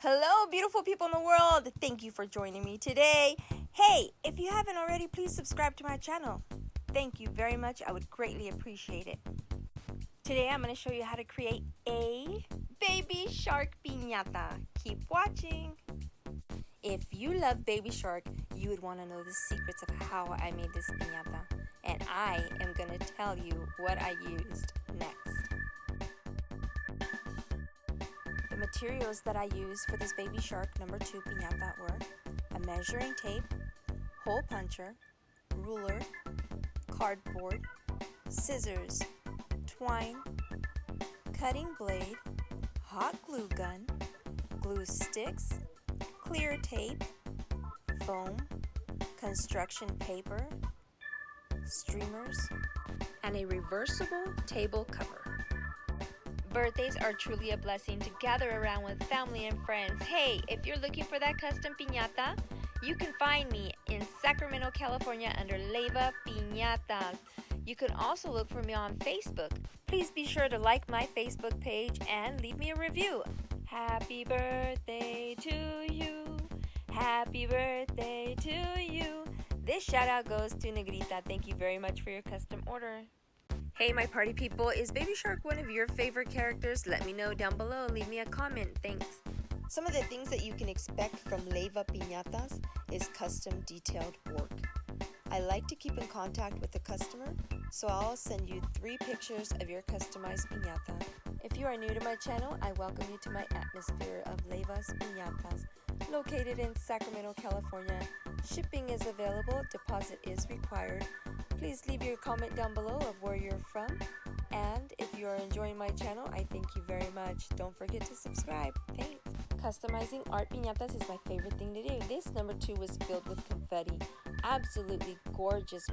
Hello, beautiful people in the world. Thank you for joining me today. Hey, if you haven't already, please subscribe to my channel. Thank you very much. I would greatly appreciate it. Today, I'm going to show you how to create a baby shark piñata. Keep watching. If you love baby shark, you would want to know the secrets of how I made this piñata. And I am going to tell you what I used next. The materials that I used for this baby shark number 2 piñata were a measuring tape, hole puncher, ruler, cardboard, scissors, twine, cutting blade, hot glue gun, glue sticks, clear tape, foam, construction paper, streamers, and a reversible table cover. Birthdays are truly a blessing to gather around with family and friends. Hey, if you're looking for that custom piñata, you can find me in Sacramento, California under Leva Piñatas. You can also look for me on Facebook. Please be sure to like my Facebook page and leave me a review. Happy birthday to you. Happy birthday to you. This shout out goes to Negrita. Thank you very much for your custom order. Hey my party people, is Baby Shark one of your favorite characters? Let me know down below. Leave me a comment. Thanks. Some of the things that you can expect from Leva Piñatas is custom detailed work. I like to keep in contact with the customer, so I'll send you 3 pictures of your customized piñata. If you are new to my channel, I welcome you to my atmosphere of Leva's Piñatas, located in Sacramento, California. Shipping is available, deposit is required. Please leave your comment down below of where you're from. And if you are enjoying my channel, I thank you very much. Don't forget to subscribe. Thanks. Customizing art piñatas is my favorite thing to do. This number 2 was filled with confetti. Absolutely gorgeous,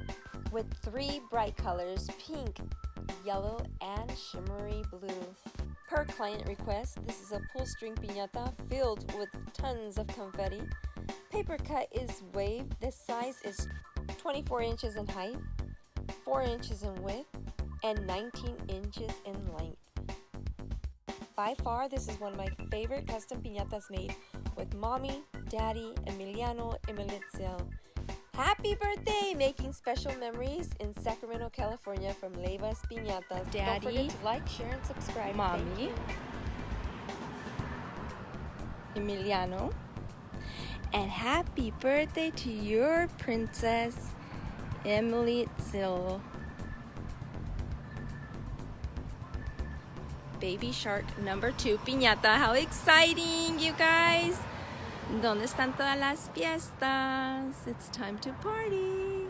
with 3 bright colors, pink, yellow, and shimmery blue. Per client request, this is a pull string piñata filled with tons of confetti. Paper cut is waved. The size is 24 inches in height, 4 inches in width, and 19 inches in length. By far, this is one of my favorite custom piñatas made with Mommy, Daddy, Emiliano, Emilitzel. Happy birthday! Making special memories in Sacramento, California from Leva's Piñatas. Daddy, don't forget to like, share, and subscribe. Mommy, Emiliano. And happy birthday to your princess, Emilitzel. Baby Shark number 2 piñata. How exciting, you guys! ¿Dónde están todas las fiestas? It's time to party!